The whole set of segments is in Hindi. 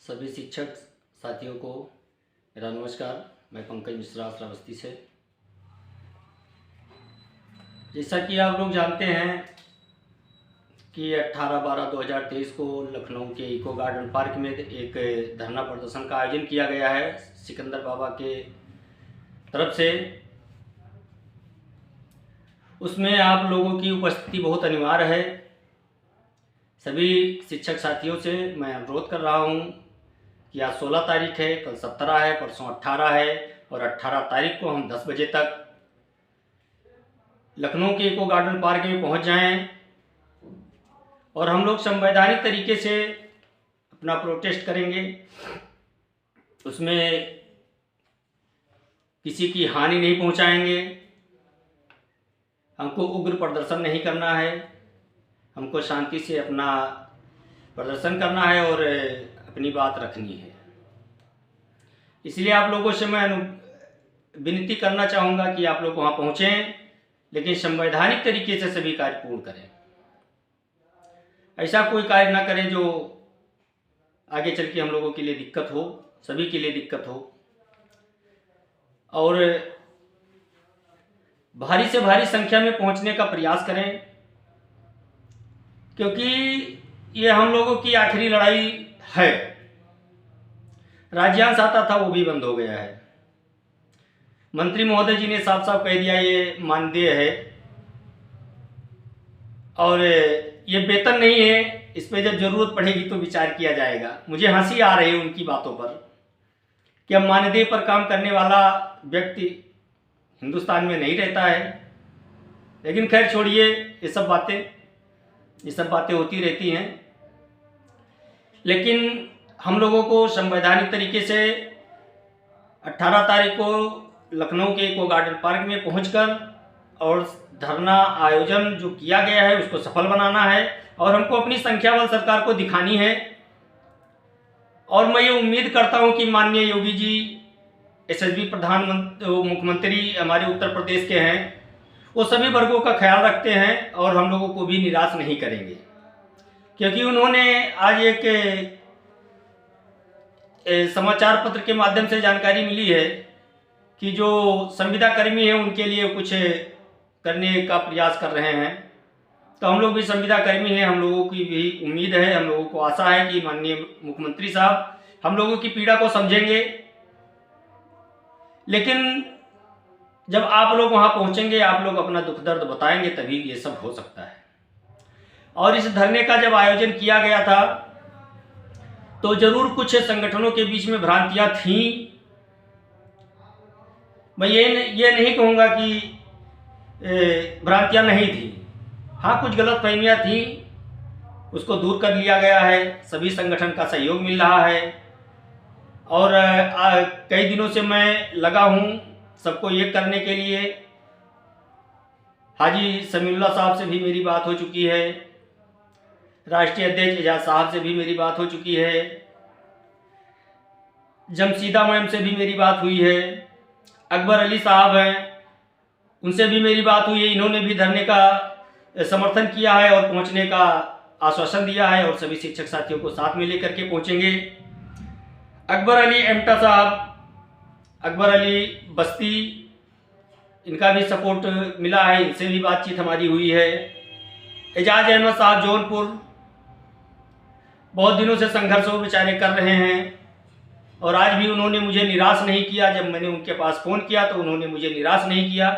सभी शिक्षक साथियों को मेरा नमस्कार। मैं पंकज मिश्रा श्रावस्ती से। जैसा कि आप लोग जानते हैं कि 18/12/2023 को लखनऊ के इको गार्डन पार्क में एक धरना प्रदर्शन का आयोजन किया गया है सिकंदर बाबा के तरफ से। उसमें आप लोगों की उपस्थिति बहुत अनिवार्य है। सभी शिक्षक साथियों से मैं अनुरोध कर रहा हूं कि आज 16 तारीख है, कल 17 है, परसों 18 है और 18 तारीख को हम 10 बजे तक लखनऊ के इको गार्डन पार्क में पहुंच जाएं और हम लोग संवैधानिक तरीके से अपना प्रोटेस्ट करेंगे। उसमें किसी की हानि नहीं पहुंचाएंगे। हमको उग्र प्रदर्शन नहीं करना है, हमको शांति से अपना प्रदर्शन करना है और अपनी बात रखनी है। इसलिए आप लोगों से मैं विनती करना चाहूँगा कि आप लोग वहाँ पहुँचें, लेकिन संवैधानिक तरीके से सभी कार्य पूर्ण करें। ऐसा कोई कार्य ना करें जो आगे चल के हम लोगों के लिए दिक्कत हो, सभी के लिए दिक्कत हो। और भारी से भारी संख्या में पहुंचने का प्रयास करें, क्योंकि ये हम लोगों की आखिरी लड़ाई है। राज्यांश आता था वो भी बंद हो गया है। मंत्री महोदय जी ने साफ साफ कह दिया ये मानदेय है और ये वेतन नहीं है, इस पर जब जरूरत पड़ेगी तो विचार किया जाएगा। मुझे हंसी आ रही है उनकी बातों पर कि अब मानदेय पर काम करने वाला व्यक्ति हिंदुस्तान में नहीं रहता है। लेकिन खैर छोड़िए, ये सब बातें होती रहती हैं। लेकिन हम लोगों को संवैधानिक तरीके से 18 तारीख को लखनऊ के इको गार्डन पार्क में पहुंचकर और धरना आयोजन जो किया गया है उसको सफल बनाना है और हमको अपनी संख्या बल सरकार को दिखानी है। और मैं ये उम्मीद करता हूं कि माननीय योगी जी यशस्वी मुख्यमंत्री हमारे उत्तर प्रदेश के हैं, वो सभी वर्गों का ख्याल रखते हैं और हम लोगों को भी निराश नहीं करेंगे। क्योंकि उन्होंने आज एक समाचार पत्र के माध्यम से जानकारी मिली है कि जो संविदा कर्मी हैं उनके लिए कुछ करने का प्रयास कर रहे हैं। तो हम लोग भी संविदा कर्मी हैं, हम लोगों की भी उम्मीद है, हम लोगों को आशा है कि माननीय मुख्यमंत्री साहब हम लोगों की पीड़ा को समझेंगे। लेकिन जब आप लोग वहां पहुंचेंगे, आप लोग अपना दुख दर्द बताएंगे, तभी ये सब हो सकता है। और इस धरने का जब आयोजन किया गया था तो जरूर कुछ संगठनों के बीच में भ्रांतियां थीं। मैं ये नहीं कहूँगा कि भ्रांतियां नहीं थी। हाँ, कुछ गलतफहमियां थी, उसको दूर कर लिया गया है। सभी संगठन का सहयोग मिल रहा है और कई दिनों से मैं लगा हूँ सबको एक करने के लिए। हाजी समीउल्लाह साहब से भी मेरी बात हो चुकी है, राष्ट्रीय अध्यक्ष एजाज साहब से भी मेरी बात हो चुकी है, जमशीदा मैम से भी मेरी बात हुई है, अकबर अली साहब हैं उनसे भी मेरी बात हुई है। इन्होंने भी धरने का समर्थन किया है और पहुंचने का आश्वासन दिया है और सभी शिक्षक साथियों को साथ में लेकर के पहुंचेंगे। अकबर अली एमटा साहब, अकबर अली बस्ती, इनका भी सपोर्ट मिला है, इनसे भी बातचीत हमारी हुई है। एजाज अहमद साहब जौनपुर, बहुत दिनों से संघर्ष वो बेचारे कर रहे हैं और आज भी उन्होंने मुझे निराश नहीं किया। जब मैंने उनके पास फ़ोन किया तो उन्होंने मुझे निराश नहीं किया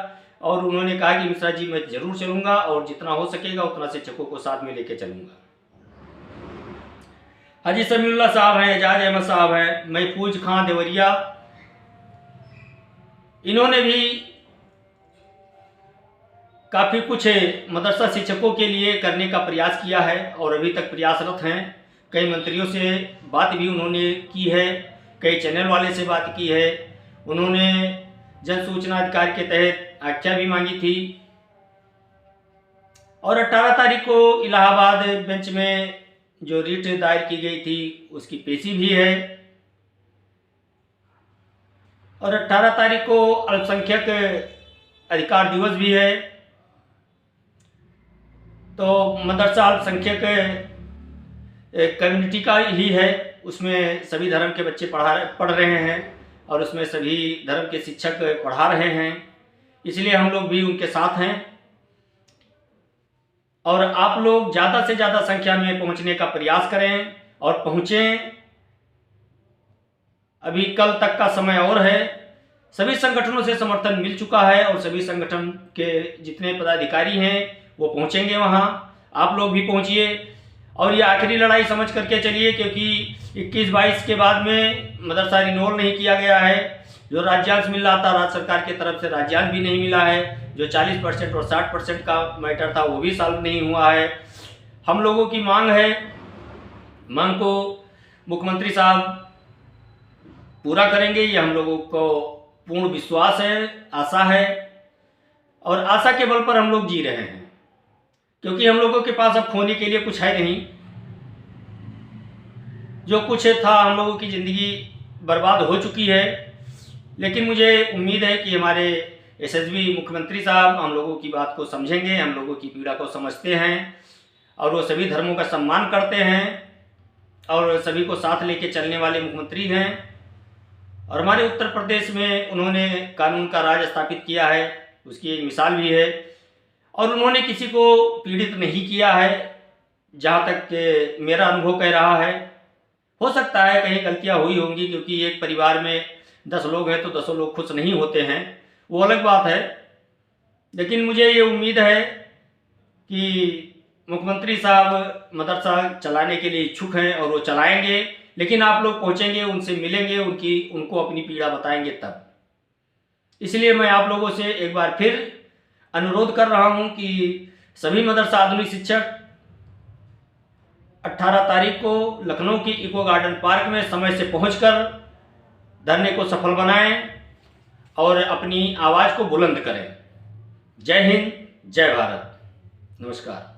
और उन्होंने कहा कि मिश्रा जी मैं ज़रूर चलूँगा और जितना हो सकेगा उतना शिक्षकों को साथ में लेके चलूँगा। हाजी समीउल्लाह साहब हैं, एजाज अहमद साहब हैं, महफूज खां देवरिया, इन्होंने भी काफ़ी कुछ मदरसा शिक्षकों के लिए करने का प्रयास किया है और अभी तक प्रयासरत हैं। कई मंत्रियों से बात भी उन्होंने की है, कई चैनल वाले से बात की है। उन्होंने जन सूचना अधिकार के तहत आख्या भी मांगी थी और 18 तारीख को इलाहाबाद बेंच में जो रिट दायर की गई थी उसकी पेशी भी है और 18 तारीख को अल्पसंख्यक अधिकार दिवस भी है। तो मदरसा अल्पसंख्यक कम्युनिटी का ही है। उसमें सभी धर्म के बच्चे पढ़ रहे हैं और उसमें सभी धर्म के शिक्षक पढ़ा रहे हैं, इसलिए हम लोग भी उनके साथ हैं। और आप लोग ज़्यादा से ज़्यादा संख्या में पहुंचने का प्रयास करें और पहुँचें। अभी कल तक का समय और है। सभी संगठनों से समर्थन मिल चुका है और सभी संगठन के जितने पदाधिकारी हैं वो पहुंचेंगे वहां। आप लोग भी पहुंचिए और ये आखिरी लड़ाई समझ करके चलिए, क्योंकि 21-22 के बाद में मदरसा रिन्यूअल नहीं किया गया है। जो राज्यांश मिल रहा था राज्य सरकार की तरफ से, राज्यांश भी नहीं मिला है। जो 40% और 60% का मैटर था वो भी सॉल्व नहीं हुआ है। हम लोगों की मांग है, मांग को मुख्यमंत्री साहब पूरा करेंगे, ये हम लोगों को पूर्ण विश्वास है, आशा है। और आशा के बल पर हम लोग जी रहे हैं, क्योंकि हम लोगों के पास अब खोने के लिए कुछ है नहीं। जो कुछ था हम लोगों की ज़िंदगी बर्बाद हो चुकी है। लेकिन मुझे उम्मीद है कि हमारे एसएसबी मुख्यमंत्री साहब हम लोगों की बात को समझेंगे, हम लोगों की पीड़ा को समझते हैं और वो सभी धर्मों का सम्मान करते हैं और सभी को साथ लेके चलने वाले मुख्यमंत्री हैं। और हमारे उत्तर प्रदेश में उन्होंने कानून का राज स्थापित किया है, उसकी एक मिसाल भी है। और उन्होंने किसी को पीड़ित नहीं किया है, जहाँ तक कि मेरा अनुभव कह रहा है। हो सकता है कहीं गलतियाँ हुई होंगी, क्योंकि एक परिवार में 10 लोग हैं तो 10 लोग खुश नहीं होते हैं, वो अलग बात है। लेकिन मुझे ये उम्मीद है कि मुख्यमंत्री साहब मदरसा चलाने के लिए इच्छुक हैं और वो चलाएंगे। लेकिन आप लोग पहुंचेंगे, उनसे मिलेंगे, उनको अपनी पीड़ा बताएंगे तब। इसलिए मैं आप लोगों से एक बार फिर अनुरोध कर रहा हूं कि सभी मदरसा आधुनिक शिक्षक 18 तारीख को लखनऊ की इको गार्डन पार्क में समय से पहुंचकर धरने को सफल बनाएं और अपनी आवाज़ को बुलंद करें। जय हिंद, जय भारत, नमस्कार।